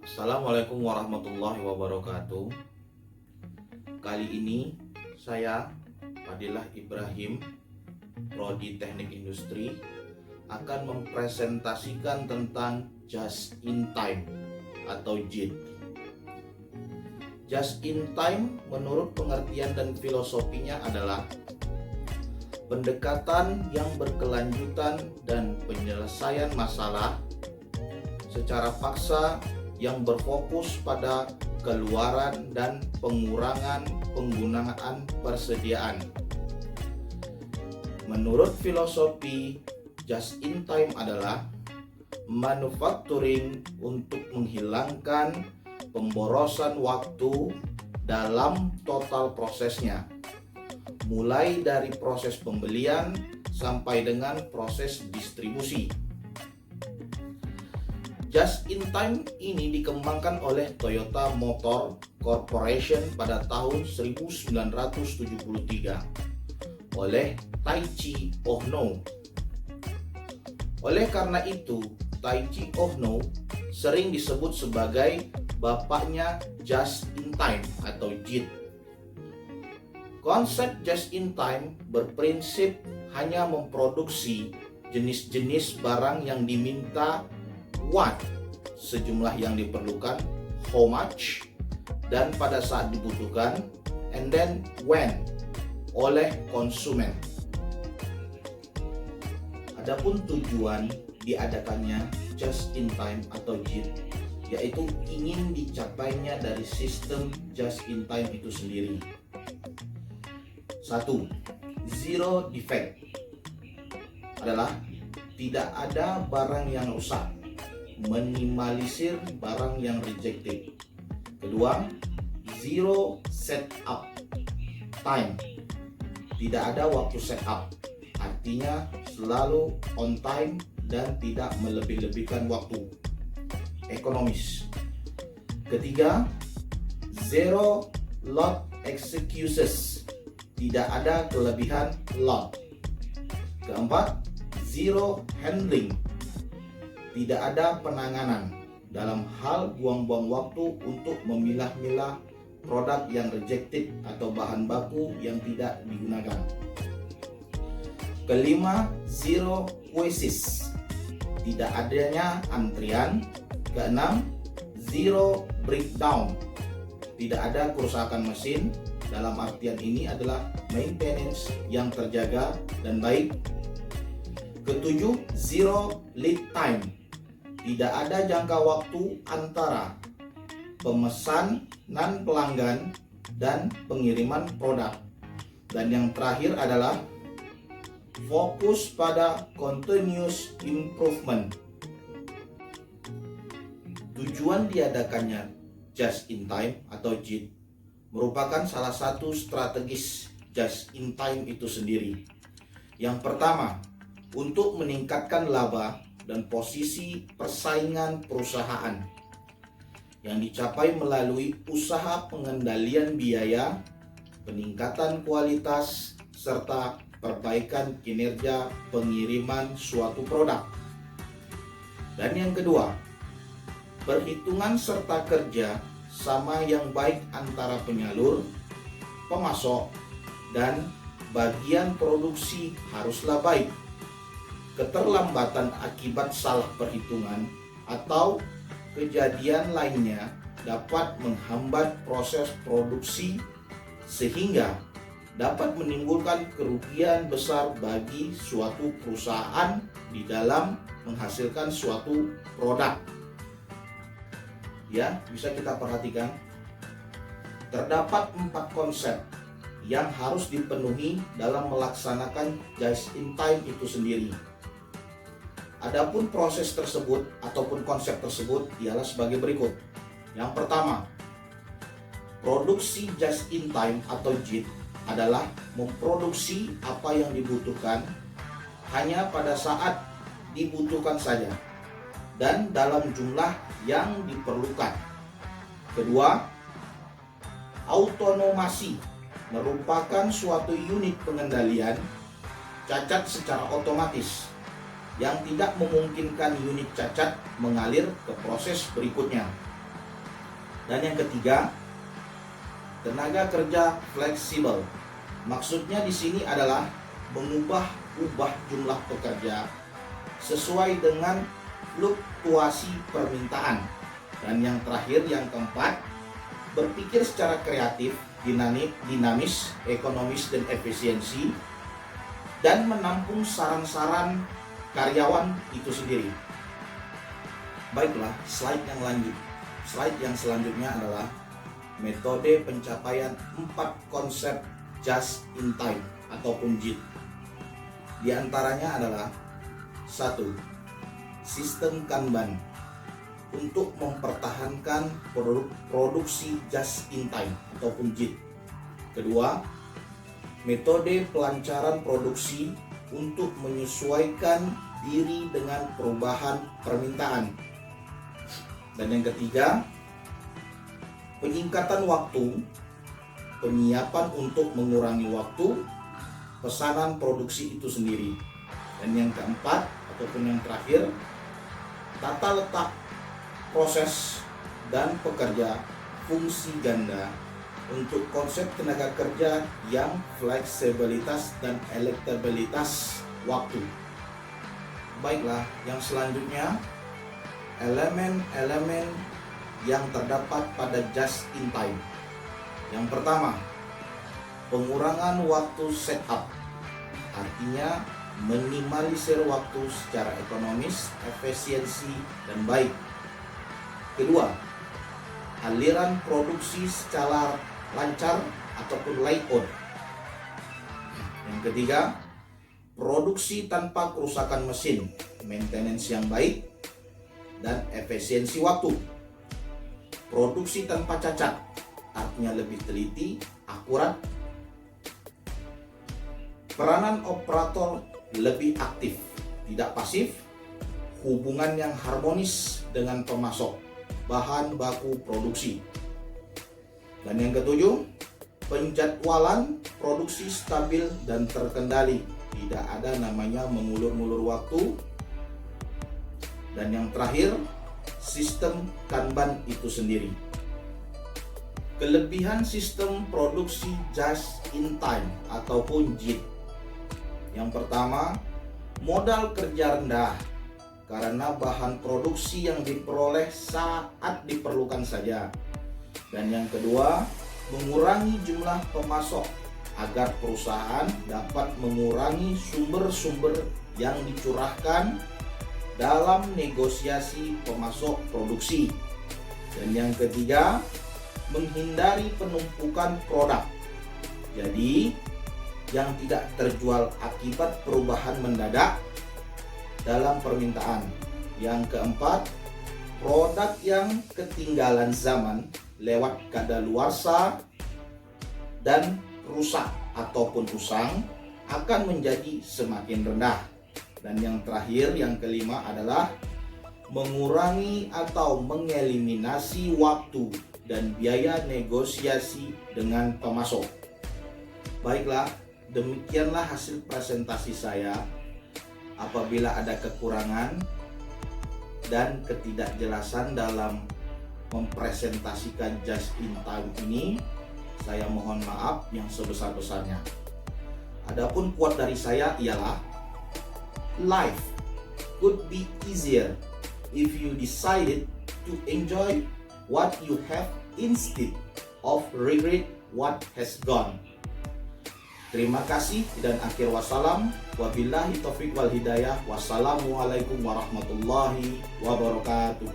Assalamualaikum warahmatullahi wabarakatuh. Kali ini saya, Fadilah Ibrahim, Prodi Teknik Industri, akan mempresentasikan tentang Just in Time atau JIT. Just in Time menurut pengertian dan filosofinya adalah pendekatan yang berkelanjutan dan penyelesaian masalah secara paksa yang berfokus pada keluaran dan pengurangan penggunaan persediaan. Menurut filosofi, just in time adalah manufacturing untuk menghilangkan pemborosan waktu dalam total prosesnya, mulai dari proses pembelian sampai dengan proses distribusi. Just in time ini dikembangkan oleh Toyota Motor Corporation pada tahun 1973 oleh Taiichi Ohno. Oleh karena itu, Taiichi Ohno sering disebut sebagai bapaknya just in time atau JIT. Konsep just in time berprinsip hanya memproduksi jenis-jenis barang yang diminta, what, sejumlah yang diperlukan, how much, dan pada saat dibutuhkan, and then when, oleh konsumen. Adapun tujuan diadakannya just in time atau JIT, yaitu ingin dicapainya dari sistem just in time itu sendiri. 1. Zero defect adalah tidak ada barang yang rusak, minimalisir barang yang rejected. Kedua, zero setup time, tidak ada waktu setup, artinya selalu on time dan tidak melebih-lebihkan waktu, ekonomis. Ketiga, zero lot excuses, tidak ada kelebihan lot. Keempat, zero handling, tidak ada penanganan dalam hal buang-buang waktu untuk memilah-milah produk yang rejected atau bahan baku yang tidak digunakan. Kelima, zero queues, tidak adanya antrian. Keenam, zero breakdown, tidak ada kerusakan mesin. Dalam artian ini adalah maintenance yang terjaga dan baik. Ketujuh, zero lead time, tidak ada jangka waktu antara pemesanan pelanggan dan pengiriman produk. Dan yang terakhir adalah fokus pada continuous improvement. Tujuan diadakannya just in time atau JIT merupakan salah satu strategis just in time itu sendiri. Yang pertama, untuk meningkatkan laba dan posisi persaingan perusahaan yang dicapai melalui usaha pengendalian biaya, peningkatan kualitas, serta perbaikan kinerja pengiriman suatu produk. Dan yang kedua, perhitungan serta kerja sama yang baik antara penyalur, pemasok, dan bagian produksi haruslah baik. Keterlambatan akibat salah perhitungan atau kejadian lainnya dapat menghambat proses produksi sehingga dapat menimbulkan kerugian besar bagi suatu perusahaan di dalam menghasilkan suatu produk. Ya, bisa kita perhatikan terdapat 4 konsep yang harus dipenuhi dalam melaksanakan just in time itu sendiri. Adapun proses tersebut ataupun konsep tersebut ialah sebagai berikut. Yang pertama, produksi just in time atau JIT adalah memproduksi apa yang dibutuhkan hanya pada saat dibutuhkan saja dan dalam jumlah yang diperlukan. Kedua, autonomasi merupakan suatu unit pengendalian cacat secara otomatis yang tidak memungkinkan unit cacat mengalir ke proses berikutnya. Dan yang ketiga, tenaga kerja fleksibel. Maksudnya di sini adalah mengubah jumlah pekerja sesuai dengan fluktuasi permintaan. Dan yang terakhir, yang keempat, berpikir secara kreatif, dinamis, ekonomis, dan efisiensi, dan menampung saran-saran karyawan itu sendiri. Baiklah, slide yang selanjutnya adalah metode pencapaian 4 konsep just in time ataupun JIT. Di antaranya adalah 1. Sistem Kanban untuk mempertahankan produksi just in time ataupun JIT. Kedua, metode pelancaran produksi untuk menyesuaikan diri dengan perubahan permintaan. Dan yang ketiga, penyingkatan waktu, penyiapan untuk mengurangi waktu pesanan produksi itu sendiri. Dan yang keempat ataupun yang terakhir, tata letak proses dan pekerja fungsi ganda untuk konsep tenaga kerja yang fleksibilitas dan elektabilitas waktu. Baiklah, yang selanjutnya elemen-elemen yang terdapat pada just in time. Yang pertama, pengurangan waktu setup, artinya minimalisir waktu secara ekonomis, efisiensi, dan baik. Kedua, aliran produksi secara lancar ataupun layout. Yang ketiga, produksi tanpa kerusakan mesin, maintenance yang baik, dan efisiensi waktu. Produksi tanpa cacat, artinya lebih teliti, akurat. Peranan operator lebih aktif, tidak pasif. Hubungan yang harmonis dengan pemasok, bahan baku produksi. Dan yang ketujuh, penjadwalan produksi stabil dan terkendali, tidak ada namanya mengulur-ngulur waktu. Dan yang terakhir, sistem Kanban itu sendiri. Kelebihan sistem produksi just in time ataupun JIT. Yang pertama, modal kerja rendah karena bahan produksi yang diperoleh saat diperlukan saja. Dan yang kedua, mengurangi jumlah pemasok agar perusahaan dapat mengurangi sumber-sumber yang dicurahkan dalam negosiasi pemasok produksi. Dan yang ketiga, menghindari penumpukan produk. Jadi, yang tidak terjual akibat perubahan mendadak dalam permintaan. Yang keempat, produk yang ketinggalan zaman lewat kadaluarsa dan rusak ataupun usang akan menjadi semakin rendah. Dan yang terakhir, yang kelima adalah mengurangi atau mengeliminasi waktu dan biaya negosiasi dengan pemasok. Baiklah, demikianlah hasil presentasi saya. Apabila ada kekurangan dan ketidakjelasan dalam mempresentasikan just in time ini, saya mohon maaf yang sebesar-besarnya. Adapun quote dari saya ialah, life could be easier if you decided to enjoy what you have instead of regret what has gone. Terima kasih dan akhir wassalam. Wabillahi taufiq wal hidayah. Wassalamualaikum warahmatullahi wabarakatuh.